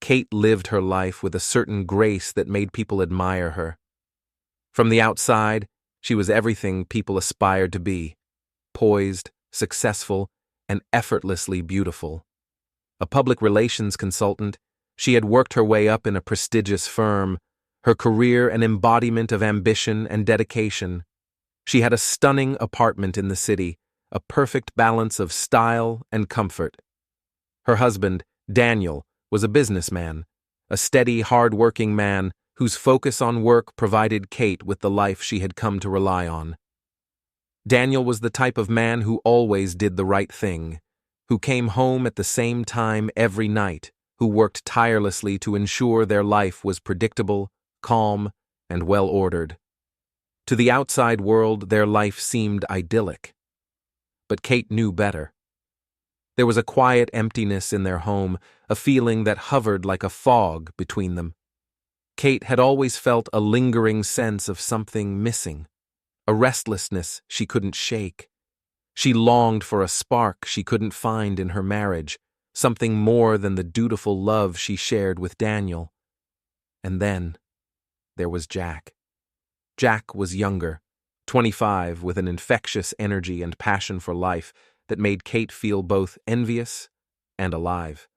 Kate lived her life with a certain grace that made people admire her. From the outside, she was everything people aspired to be: poised, successful, and effortlessly beautiful. A public relations consultant, she had worked her way up in a prestigious firm, her career an embodiment of ambition and dedication. She had a stunning apartment in the city, a perfect balance of style and comfort. Her husband, Daniel, was a businessman, a steady, hard-working man whose focus on work provided Kate with the life she had come to rely on. Daniel was the type of man who always did the right thing, who came home at the same time every night, who worked tirelessly to ensure their life was predictable, calm, and well-ordered. To the outside world, their life seemed idyllic. But Kate knew better. There was a quiet emptiness in their home, a feeling that hovered like a fog between them. Kate had always felt a lingering sense of something missing, a restlessness she couldn't shake. She longed for a spark she couldn't find in her marriage, something more than the dutiful love she shared with Daniel. And then there was Jack. Jack was younger, 25, with an infectious energy and passion for life that made Kate feel both envious and alive.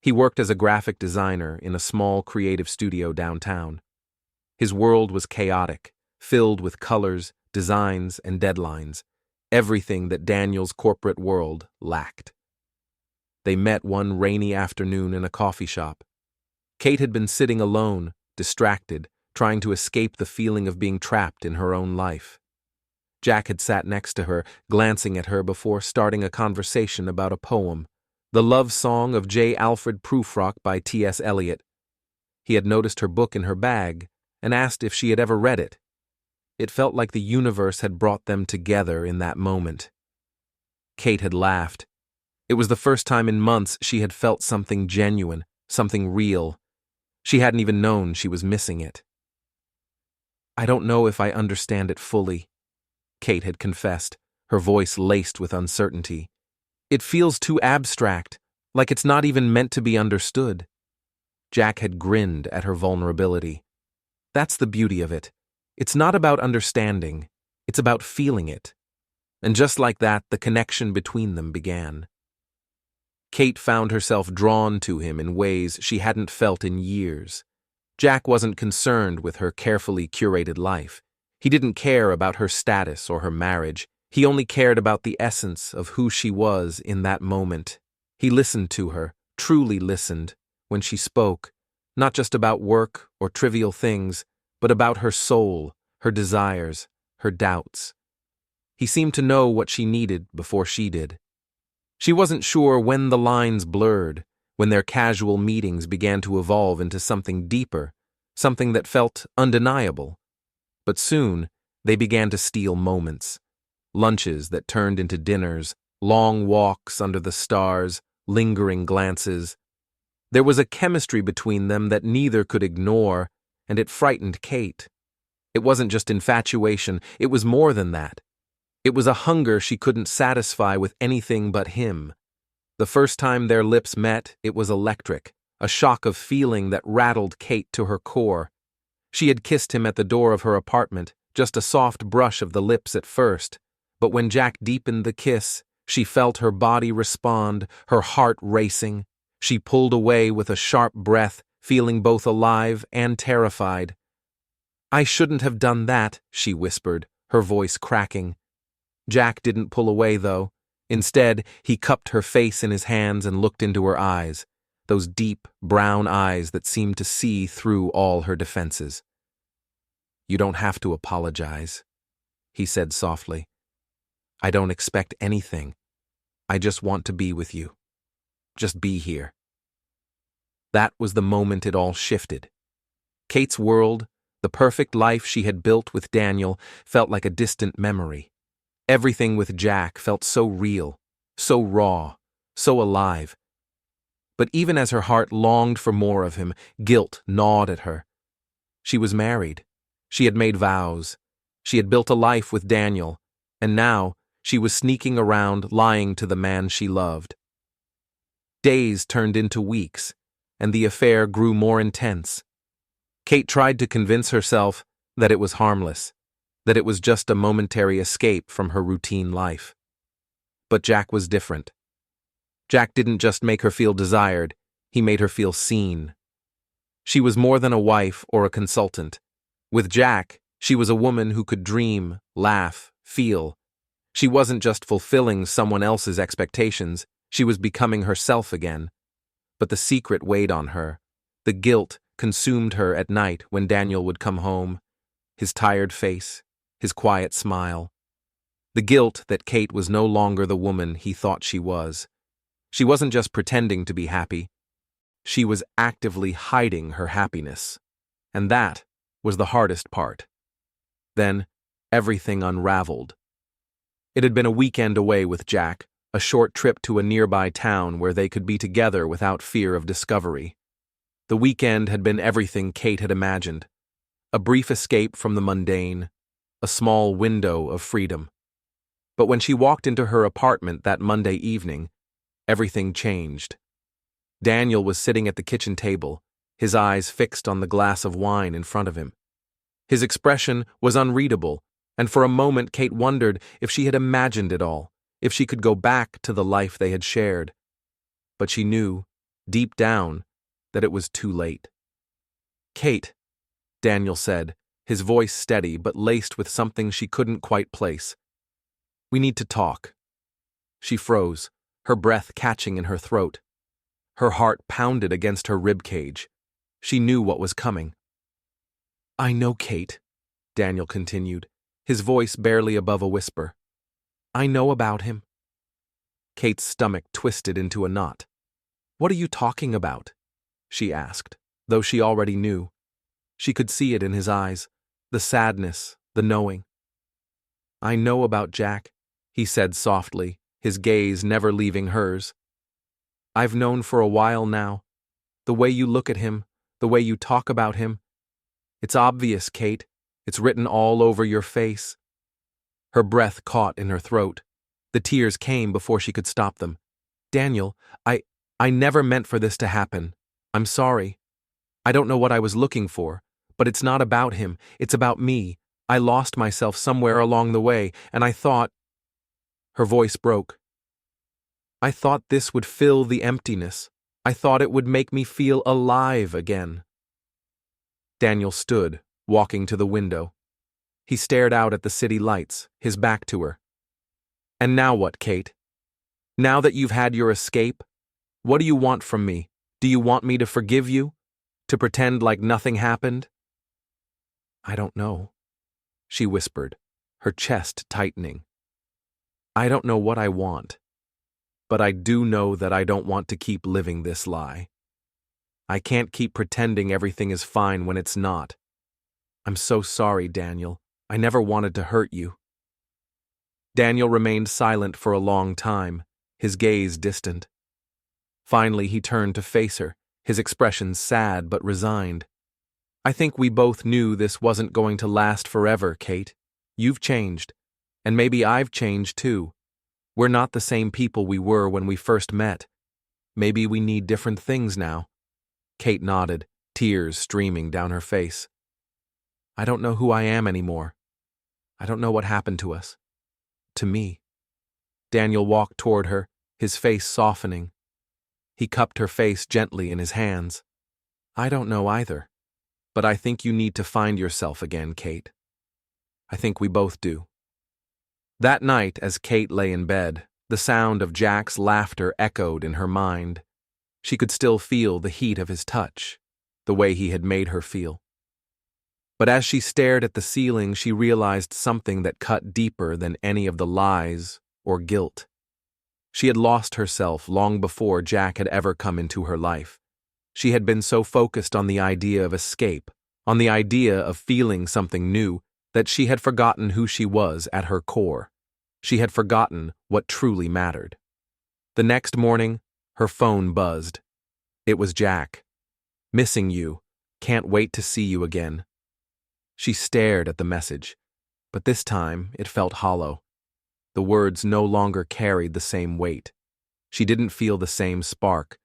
He worked as a graphic designer in a small creative studio downtown. His world was chaotic, filled with colors, designs, and deadlines, everything that Daniel's corporate world lacked. They met one rainy afternoon in a coffee shop. Kate had been sitting alone, distracted, trying to escape the feeling of being trapped in her own life. Jack had sat next to her, glancing at her before starting a conversation about a poem, the love song of J. Alfred Prufrock by T.S. Eliot. He had noticed her book in her bag and asked if she had ever read it. It felt like the universe had brought them together in that moment. Kate had laughed. It was the first time in months she had felt something genuine, something real. She hadn't even known she was missing it. "I don't know if I understand it fully," Kate had confessed, her voice laced with uncertainty. "It feels too abstract, like it's not even meant to be understood." Jack had grinned at her vulnerability. "That's the beauty of it. It's not about understanding, it's about feeling it." And just like that, the connection between them began. Kate found herself drawn to him in ways she hadn't felt in years. Jack wasn't concerned with her carefully curated life. He didn't care about her status or her marriage. He only cared about the essence of who she was in that moment. He listened to her, truly listened, when she spoke, not just about work or trivial things, but about her soul, her desires, her doubts. He seemed to know what she needed before she did. She wasn't sure when the lines blurred, when their casual meetings began to evolve into something deeper, something that felt undeniable. But soon, they began to steal moments. Lunches that turned into dinners, long walks under the stars, lingering glances. There was a chemistry between them that neither could ignore, and it frightened Kate. It wasn't just infatuation, it was more than that. It was a hunger she couldn't satisfy with anything but him. The first time their lips met, it was electric, a shock of feeling that rattled Kate to her core. She had kissed him at the door of her apartment, just a soft brush of the lips at first, but when Jack deepened the kiss, she felt her body respond, her heart racing. She pulled away with a sharp breath, feeling both alive and terrified. "I shouldn't have done that," she whispered, her voice cracking. Jack didn't pull away, though. Instead, he cupped her face in his hands and looked into her eyes, those deep, brown eyes that seemed to see through all her defenses. "You don't have to apologize," he said softly. "I don't expect anything. I just want to be with you. Just be here." That was the moment it all shifted. Kate's world, the perfect life she had built with Daniel, felt like a distant memory. Everything with Jack felt so real, so raw, so alive. But even as her heart longed for more of him, guilt gnawed at her. She was married. She had made vows. She had built a life with Daniel, and now she was sneaking around, lying to the man she loved. Days turned into weeks. and the affair grew more intense. Kate tried to convince herself that it was harmless, that it was just a momentary escape from her routine life. But Jack was different. Jack didn't just make her feel desired, he made her feel seen. She was more than a wife or a consultant. With Jack, she was a woman who could dream, laugh, feel. She wasn't just fulfilling someone else's expectations, she was becoming herself again. But the secret weighed on her. The guilt consumed her at night when Daniel would come home, his tired face, his quiet smile. The guilt that Kate was no longer the woman he thought she was. She wasn't just pretending to be happy. She was actively hiding her happiness. And that was the hardest part. Then, everything unraveled. It had been a weekend away with Jack, a short trip to a nearby town where they could be together without fear of discovery. The weekend had been everything Kate had imagined. A brief escape from the mundane, a small window of freedom. But when she walked into her apartment that Monday evening, everything changed. Daniel was sitting at the kitchen table, his eyes fixed on the glass of wine in front of him. His expression was unreadable, and for a moment Kate wondered if she had imagined it all, if she could go back to the life they had shared. But she knew, deep down, that it was too late. "Kate," Daniel said, his voice steady but laced with something she couldn't quite place. "We need to talk." She froze, her breath catching in her throat. Her heart pounded against her ribcage. She knew what was coming. "I know, Kate," Daniel continued, his voice barely above a whisper. "I know about him." Kate's stomach twisted into a knot. "What are you talking about?" she asked, though she already knew. She could see it in his eyes, the sadness, the knowing. "I know about Jack," he said softly, his gaze never leaving hers. "I've known for a while now. The way you look at him, the way you talk about him. It's obvious, Kate. It's written all over your face." Her breath caught in her throat. The tears came before she could stop them. "Daniel, I never meant for this to happen. I'm sorry. I don't know what I was looking for, but it's not about him, it's about me. I lost myself somewhere along the way, and I thought—" Her voice broke. "I thought this would fill the emptiness. I thought it would make me feel alive again." Daniel stood, walking to the window. He stared out at the city lights, his back to her. "And now what, Kate? Now that you've had your escape, what do you want from me? Do you want me to forgive you? To pretend like nothing happened?" "I don't know," she whispered, her chest tightening. "I don't know what I want. But I do know that I don't want to keep living this lie. I can't keep pretending everything is fine when it's not. I'm so sorry, Daniel. I never wanted to hurt you." Daniel remained silent for a long time, his gaze distant. Finally, he turned to face her, his expression sad but resigned. "I think we both knew this wasn't going to last forever, Kate. You've changed, and maybe I've changed too. We're not the same people we were when we first met. Maybe we need different things now." Kate nodded, tears streaming down her face. "I don't know who I am anymore. I don't know what happened to us. To me." Daniel walked toward her, his face softening. He cupped her face gently in his hands. "I don't know either. But I think you need to find yourself again, Kate. I think we both do." That night, as Kate lay in bed, the sound of Jack's laughter echoed in her mind. She could still feel the heat of his touch, the way he had made her feel. But as she stared at the ceiling, she realized something that cut deeper than any of the lies or guilt. She had lost herself long before Jack had ever come into her life. She had been so focused on the idea of escape, on the idea of feeling something new, that she had forgotten who she was at her core. She had forgotten what truly mattered. The next morning, her phone buzzed. It was Jack. "Missing you. Can't wait to see you again." She stared at the message, but this time it felt hollow. The words no longer carried the same weight. She didn't feel the same spark.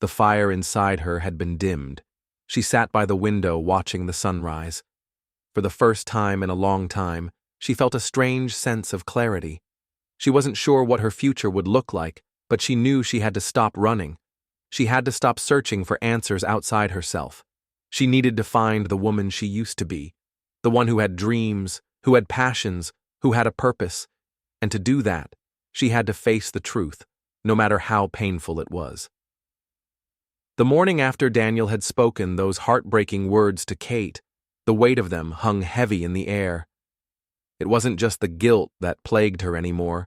The fire inside her had been dimmed. She sat by the window watching the sunrise. For the first time in a long time, she felt a strange sense of clarity. She wasn't sure what her future would look like, but she knew she had to stop running. She had to stop searching for answers outside herself. She needed to find the woman she used to be, the one who had dreams, who had passions, who had a purpose. And to do that, she had to face the truth, no matter how painful it was. The morning after Daniel had spoken those heartbreaking words to Kate, the weight of them hung heavy in the air. It wasn't just the guilt that plagued her anymore,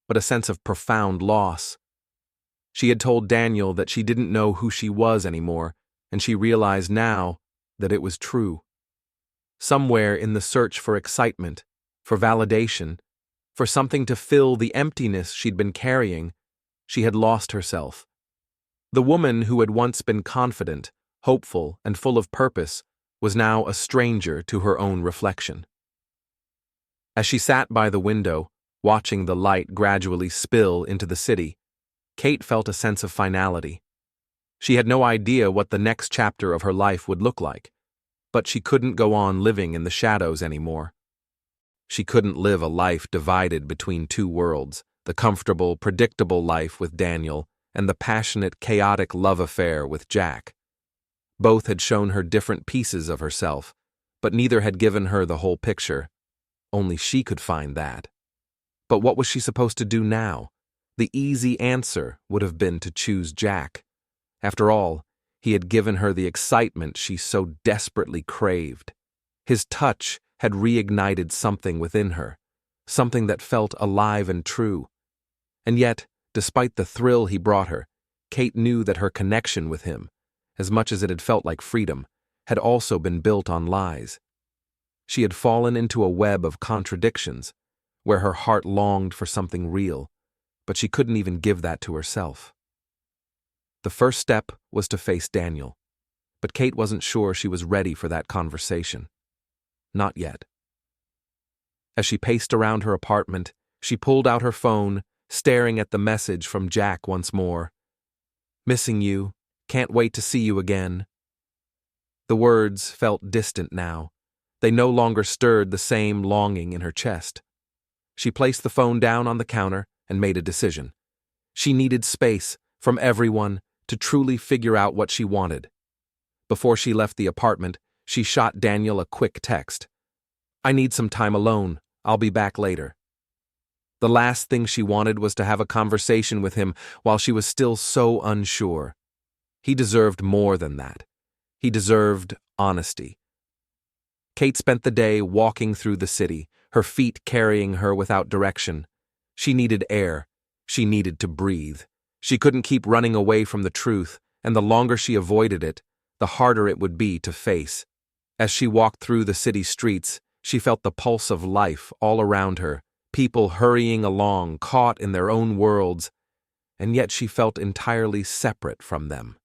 but a sense of profound loss. She had told Daniel that she didn't know who she was anymore, and she realized now that it was true. Somewhere in the search for excitement, for validation, for something to fill the emptiness she'd been carrying, she had lost herself. The woman who had once been confident, hopeful, and full of purpose was now a stranger to her own reflection. As she sat by the window, watching the light gradually spill into the city, Kate felt a sense of finality. She had no idea what the next chapter of her life would look like, but she couldn't go on living in the shadows anymore. She couldn't live a life divided between two worlds, the comfortable, predictable life with Daniel and the passionate, chaotic love affair with Jack. Both had shown her different pieces of herself, but neither had given her the whole picture. Only she could find that. But what was she supposed to do now? The easy answer would have been to choose Jack. After all, he had given her the excitement she so desperately craved. His touch had reignited something within her, something that felt alive and true. And yet, despite the thrill he brought her, Kate knew that her connection with him, as much as it had felt like freedom, had also been built on lies. She had fallen into a web of contradictions, where her heart longed for something real, but she couldn't even give that to herself. The first step was to face Daniel, but Kate wasn't sure she was ready for that conversation. Not yet. As she paced around her apartment, she pulled out her phone, staring at the message from Jack once more. "Missing you. Can't wait to see you again." The words felt distant now. They no longer stirred the same longing in her chest. She placed the phone down on the counter and made a decision. She needed space from everyone to truly figure out what she wanted. Before she left the apartment, she shot Daniel a quick text. "I need some time alone. I'll be back later." The last thing she wanted was to have a conversation with him while she was still so unsure. He deserved more than that. He deserved honesty. Kate spent the day walking through the city, her feet carrying her without direction. She needed air. She needed to breathe. She couldn't keep running away from the truth, and the longer she avoided it, the harder it would be to face. As she walked through the city streets, she felt the pulse of life all around her, people hurrying along, caught in their own worlds, and yet she felt entirely separate from them.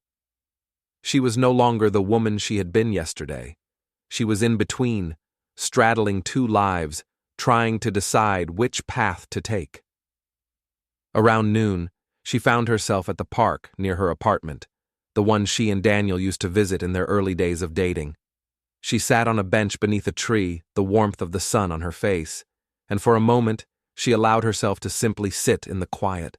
She was no longer the woman she had been yesterday. She was in between, straddling two lives, trying to decide which path to take. Around noon, she found herself at the park near her apartment, the one she and Daniel used to visit in their early days of dating. She sat on a bench beneath a tree, the warmth of the sun on her face, and for a moment she allowed herself to simply sit in the quiet.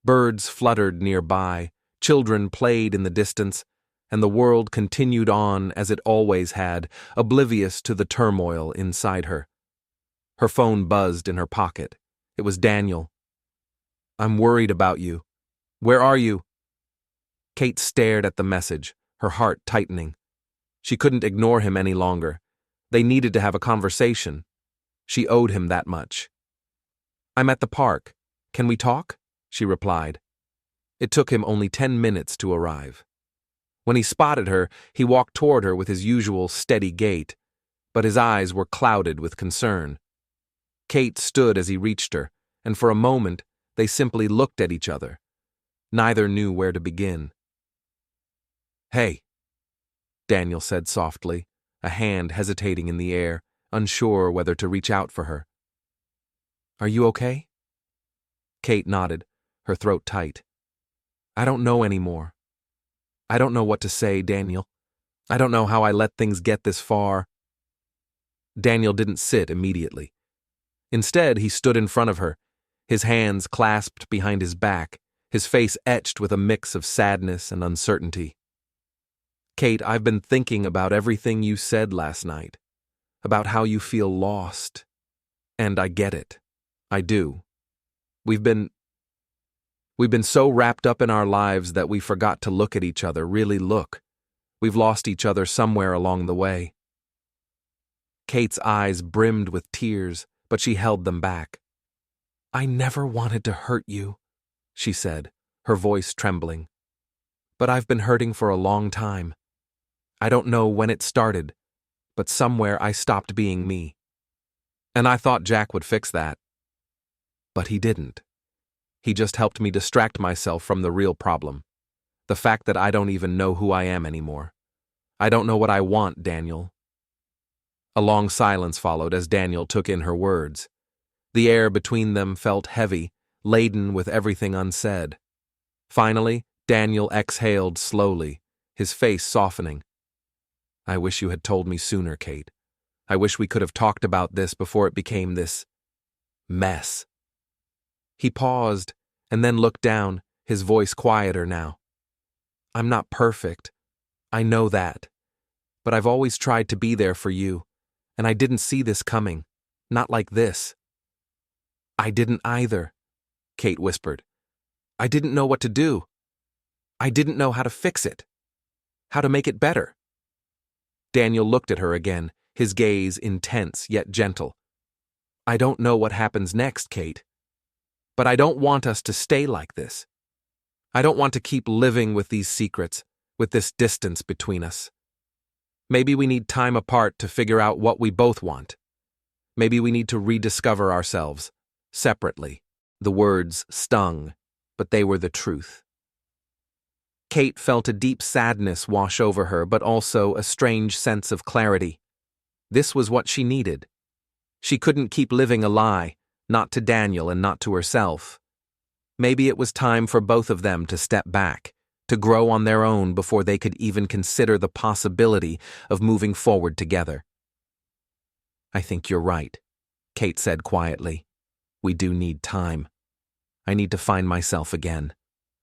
Birds fluttered nearby, children played in the distance, and the world continued on as it always had, oblivious to the turmoil inside her. Her phone buzzed in her pocket. It was Daniel. "I'm worried about you. Where are you?" Kate stared at the message, her heart tightening. She couldn't ignore him any longer. They needed to have a conversation. She owed him that much. "I'm at the park. Can we talk?" she replied. It took him only 10 minutes to arrive. When he spotted her, he walked toward her with his usual steady gait, but his eyes were clouded with concern. Kate stood as he reached her, and for a moment they simply looked at each other. Neither knew where to begin. "Hey," Daniel said softly, a hand hesitating in the air, unsure whether to reach out for her. "Are you okay?" Kate nodded, her throat tight. "I don't know anymore. I don't know what to say, Daniel. I don't know how I let things get this far. Daniel didn't sit immediately. Instead, he stood in front of her, his hands clasped behind his back, his face etched with a mix of sadness and uncertainty. Kate, I've been thinking about everything you said last night, about how you feel lost. And I get it. I do. We've been so wrapped up in our lives that we forgot to look at each other, really look. We've lost each other somewhere along the way. Kate's eyes brimmed with tears, but she held them back. I never wanted to hurt you, she said, her voice trembling. But I've been hurting for a long time. I don't know when it started, but somewhere I stopped being me. And I thought Jack would fix that. But he didn't. He just helped me distract myself from the real problem. The fact that I don't even know who I am anymore. I don't know what I want, Daniel. A long silence followed as Daniel took in her words. The air between them felt heavy, laden with everything unsaid. Finally, Daniel exhaled slowly, his face softening. I wish you had told me sooner, Kate. I wish we could have talked about this before it became this mess. He paused and then looked down, his voice quieter now. I'm not perfect. I know that. But I've always tried to be there for you, and I didn't see this coming. Not like this. I didn't either, Kate whispered. I didn't know what to do. I didn't know how to fix it. How to make it better. Daniel looked at her again, his gaze intense yet gentle. I don't know what happens next, Kate. But I don't want us to stay like this. I don't want to keep living with these secrets, with this distance between us. Maybe we need time apart to figure out what we both want. Maybe we need to rediscover ourselves, separately. The words stung, but they were the truth. Kate felt a deep sadness wash over her, but also a strange sense of clarity. This was what she needed. She couldn't keep living a lie, not to Daniel and not to herself. Maybe it was time for both of them to step back, to grow on their own before they could even consider the possibility of moving forward together. I think you're right, Kate said quietly. We do need time. I need to find myself again,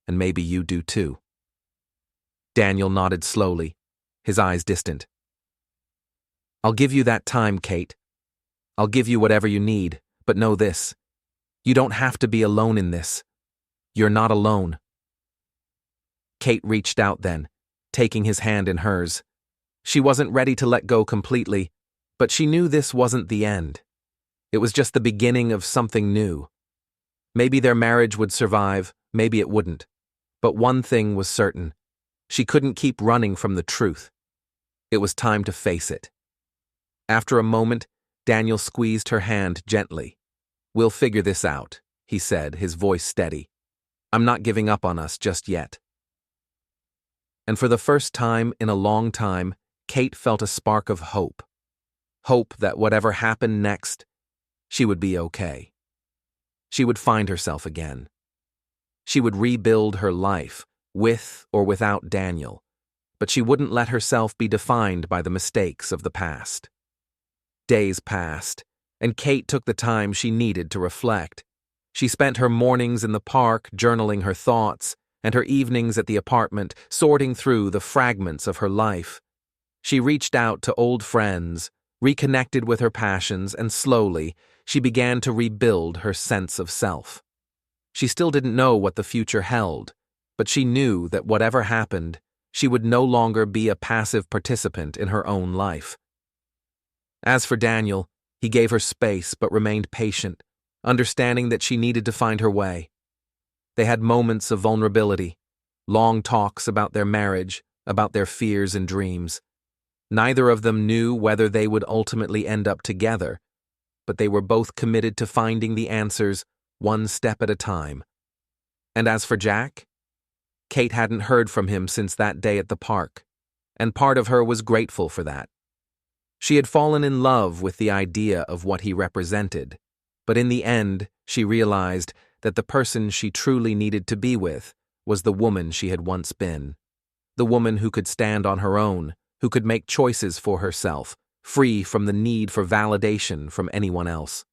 and maybe you do too. Daniel nodded slowly, his eyes distant. I'll give you that time, Kate. I'll give you whatever you need, but know this. You don't have to be alone in this. You're not alone. Kate reached out then, taking his hand in hers. She wasn't ready to let go completely, but she knew this wasn't the end. It was just the beginning of something new. Maybe their marriage would survive, maybe it wouldn't. But one thing was certain. She couldn't keep running from the truth. It was time to face it. After a moment, Daniel squeezed her hand gently. We'll figure this out, he said, his voice steady. I'm not giving up on us just yet. And for the first time in a long time, Kate felt a spark of hope. Hope that whatever happened next, she would be okay. She would find herself again. She would rebuild her life, with or without Daniel, but she wouldn't let herself be defined by the mistakes of the past. Days passed, and Kate took the time she needed to reflect. She spent her mornings in the park journaling her thoughts, and her evenings at the apartment sorting through the fragments of her life. She reached out to old friends, reconnected with her passions, and slowly, she began to rebuild her sense of self. She still didn't know what the future held, but she knew that whatever happened, she would no longer be a passive participant in her own life. As for Daniel, he gave her space but remained patient, understanding that she needed to find her way. They had moments of vulnerability, long talks about their marriage, about their fears and dreams. Neither of them knew whether they would ultimately end up together, but they were both committed to finding the answers one step at a time. And as for Jack, Kate hadn't heard from him since that day at the park, and part of her was grateful for that. She had fallen in love with the idea of what he represented, but in the end, she realized that the person she truly needed to be with was the woman she had once been. the woman who could stand on her own, who could make choices for herself, free from the need for validation from anyone else.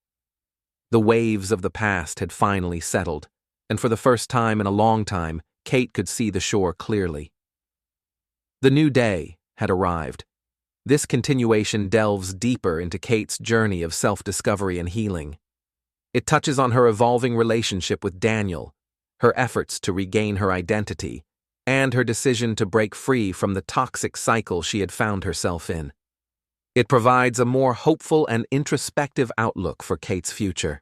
The waves of the past had finally settled, and for the first time in a long time, Kate could see the shore clearly. The new day had arrived. This continuation delves deeper into Kate's journey of self-discovery and healing. It touches on her evolving relationship with Daniel, her efforts to regain her identity, and her decision to break free from the toxic cycle she had found herself in. It provides a more hopeful and introspective outlook for Kate's future.